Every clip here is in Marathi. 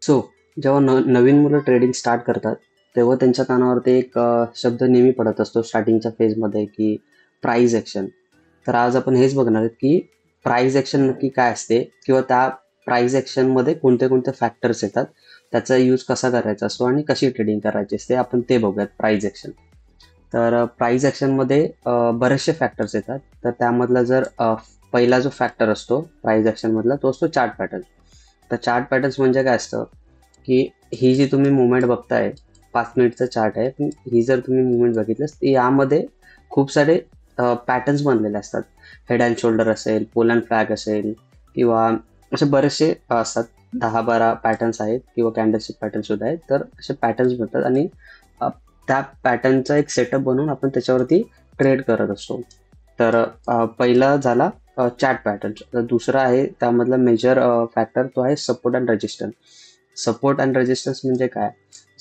सो जेव्हा नवीन मुलं ट्रेडिंग स्टार्ट करतात, तेव्हा त्यांच्या कानावरती एक शब्द नेहमी पडत असतो स्टार्टिंगच्या फेजमध्ये, की प्राइस ॲक्शन. तर आज आपण हेच बघणार आहेत, की प्राइस ॲक्शन नक्की काय असते किंवा त्या प्राइस ॲक्शनमध्ये कोणते-कोणते फॅक्टर्स येतात, त्याचा यूज कसा करायचा असतो आणि कशी ट्रेडिंग करायची असते, आपण ते बघूयात प्राइस ॲक्शन. तर प्राइस ॲक्शनमध्ये बरेचसे फॅक्टर्स येतात. तर त्यामधला जर पहिला जो फॅक्टर असतो प्राइस ॲक्शनमधला, तो असतो चार्ट पॅटर्न. तर चार्ट पॅटर्न्स म्हणजे काय असतं, की ही जी तुम्ही मुवमेंट बघताय, 5 मिनिटचा चार्ट आहे. पण ही जर तुम्ही मुवमेंट बघितलीस, तर यामध्ये खूप सारे पॅटर्न्स बनलेले असतात. हेड अँड शोल्डर असेल, पोल अँड फ्लॅग असेल किंवा असे बरेचसे असतात. 10-12 पॅटर्न्स आहेत किंवा कॅन्डलस्टिक पॅटर्न सुद्धा आहेत. तर असे पॅटर्न्स बनतात आणि अ, त्या पॅटर्नचा एक सेटअप बनवून आपण त्याच्यावरती ट्रेड करत असतो. तर पहिला झाला चार्ट पॅटर्न. तर दुसरा आहे त्यामधला मेजर फॅक्टर, तो आहे support and resistance. Support and resistance म्हणजे काय?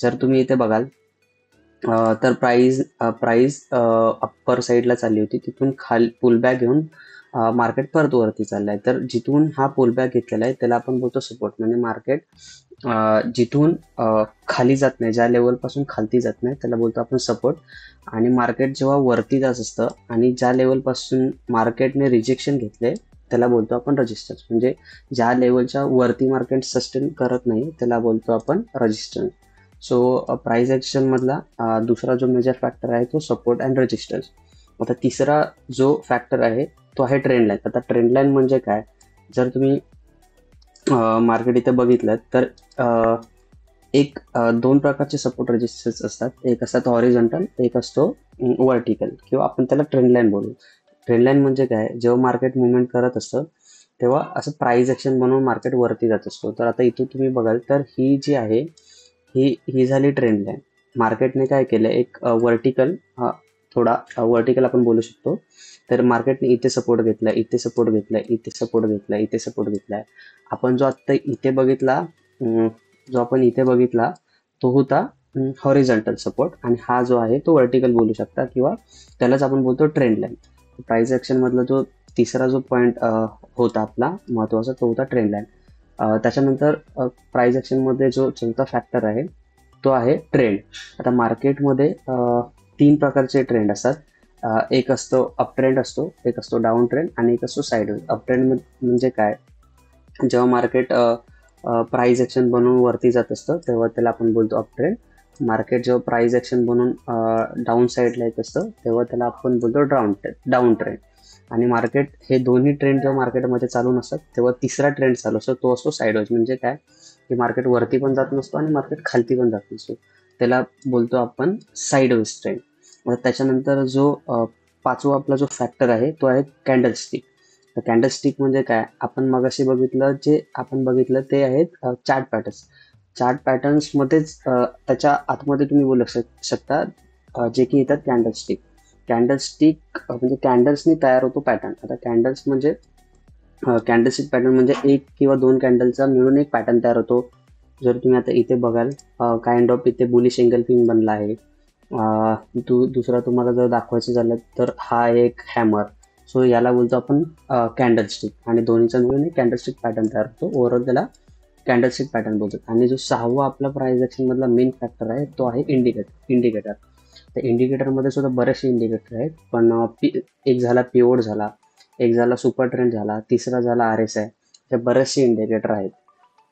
जर तुम्ही इथे बघाल, तर प्राइस अप्पर साईडला चालली होती. तिथून खाली पुलबॅक घेऊन मार्केट परत वरती चाललाय. तर जिथून हा पुलबॅक घेतलेला आहे त्याला आपण बोलतो सपोर्ट. म्हणजे मार्केट जिथून खाली जात नाही, ज्या लेवलपासून खालती जात नाही, त्याला बोलतो आपण सपोर्ट. आणि मार्केट जेव्हा वरती जात असतं आणि ज्या लेवलपासून मार्केटने रिजेक्शन घेतले, त्याला बोलतो आपण रेजिस्टन्स. म्हणजे ज्या लेवलच्या वरती मार्केट सस्टेन करत नाही, त्याला बोलतो आपण रेजिस्टन्स. सो प्राइस ॲक्शन मधला दुसरा जो मेजर फॅक्टर आहे तो सपोर्ट अँड रेजिस्टन्स. आता तिसरा जो फॅक्टर आहे तो आहे ट्रेंड लाईन. आता ट्रेंड लाईन म्हणजे काय? जर तुम्ही मार्केट इथे बघितलं तर दोन प्रकारचे सपोर्ट रेजिस्टन्स असतात. एक असतात हॉरिझॉन्टल, एक असतो व्हर्टिकल किंवा आपण त्याला ट्रेंड लाईन बोलू. ट्रेंड लाईन म्हणजे काय? जेव्हा मार्केट मुवमेंट करत असतं तेव्हा असं प्राइस ॲक्शन बनवून मार्केट वरती जात असतो. तर आता इथून तुम्ही बघाल तर ही जी आहे, ही झाली ट्रेंड लाईन. मार्केटने काय केलं, एक व्हर्टिकल, थोडा व्हर्टिकल आपण बोलू शकतो. तर मार्केटने इथे सपोर्ट घेतलाय, इथे सपोर्ट घेतलाय, इथे सपोर्ट घेतलाय, इथे सपोर्ट घेतलाय. आपण जो आत्ता इथे बघितला, जो आपण इथे बघितला तो होता हॉरिझॉन्टल सपोर्ट, आणि हा जो आहे तो व्हर्टिकल बोलू शकता किंवा त्यालाच आपण बोलतो ट्रेंड लाईन. प्राइस ॲक्शन मधला जो तिसरा जो पॉईंट होता आपला महत्वाचा, तो होता ट्रेंड लाईन. त्याच्यानंतर प्राइस ॲक्शनमध्ये जो चौथा फॅक्टर आहे तो आहे ट्रेंड. आता मार्केटमध्ये 3 प्रकारचे ट्रेंड असतात. एक असतो अप ट्रेंड असतो, एक असतो डाऊन ट्रेंड आणि एक असतो साईडवेज. अप ट्रेंड म्हणजे काय? जेव्हा मार्केट प्राइस ॲक्शन बनवून वरती जात असतं तेव्हा त्याला आपण बोलतो अप ट्रेंड. मार्केट जेव्हा प्राइस ॲक्शन बनवून डाऊन साईडला येत असतं तेव्हा त्याला आपण बोलतो डाऊन ट्रेंड. आणि मार्केट हे दोन्ही ट्रेंड जेव्हा मार्केटमध्ये चालू नसतात तेव्हा तिसरा ट्रेंड चालू असतो, तो असतो साईडवेज. म्हणजे काय? की मार्केट वरती पण जात नसतो आणि मार्केट खालती पण जात नसतो, त्याला बोलतो आपण साईडवेज ट्रेंड. मग त्याच्यानंतर जो पाचवा आपला जो फॅक्टर आहे तो आहे कॅन्डलस्टिक. तर कॅन्डलस्टिक म्हणजे काय? आपण मगाशी बघितलं, जे आपण बघितलं ते आहेत चार्ट पॅटर्न्स. चार्ट पॅटर्न्स मध्येच त्याच्या आतमध्ये तुम्ही बोलू शकता जे की येतात कॅन्डलस्टिक. कॅन्डलस्टिक म्हणजे कॅन्डल्सनी तयार होतो पॅटर्न. आता कॅन्डल्स म्हणजे कॅन्डलस्टिक पॅटर्न म्हणजे एक किंवा दोन कॅन्डलचा मिळून एक पॅटर्न तयार होतो. जर तुम्ही आता इथे बघाल, काइंड ऑफ इथे बुलिश एंगल्फिंग बनला आहे. दुसरा तुम्हाला जर दाखवायचं झालं तर हा एक हॅमर. सो याला बोलतो आपण कॅन्डलस्टिक, आणि दोन्हीचा मिळून एक कॅन्डलस्टिक पॅटर्न तयार होतो. ओव्हरऑल त्याला कॅन्डलस्टिक पॅटर्न बोलतात. आणि जो सहावा आपला प्राइस ॲक्शन मधला मेन फॅक्टर आहे तो आहे इंडिकेटर. तर इंडिकेटरमध्ये सुद्धा बरेचसे इंडिकेटर आहेत, पण एक झाला पिवोट झाला, एक झाला सुपर ट्रेंड झाला, तिसरा झाला RSI. हे बरेचसे इंडिकेटर आहेत.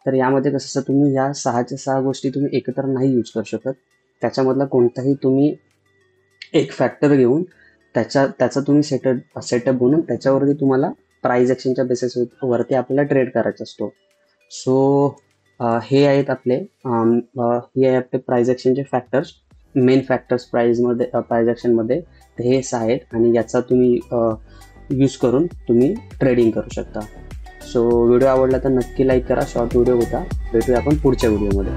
तर यामध्ये कसं असतं, तुम्ही या 6च्या 6 गोष्टी तुम्ही एकत्र नाही यूज करू शकत. त्याच्यामधला कोणताही तुम्ही एक फॅक्टर घेऊन त्याचा तुम्ही सेटअप बनवून त्याच्यावरती तुम्हाला प्राइस ॲक्शनच्या बेसिस वरती आपल्याला ट्रेड करायचा असतो. सो हे आहेत आपले प्राइस ॲक्शनचे फॅक्टर्स, मेन फॅक्टर्स प्राइस ॲक्शनमध्ये. तर हे 6 आहेत आणि याचा तुम्ही यूज करून तुम्ही ट्रेडिंग करू शकता. सो व्हिडिओ आवडला तर नक्की लाईक करा. शॉर्ट व्हिडिओ होता. भेटूया आपण पुढच्या व्हिडिओमध्ये.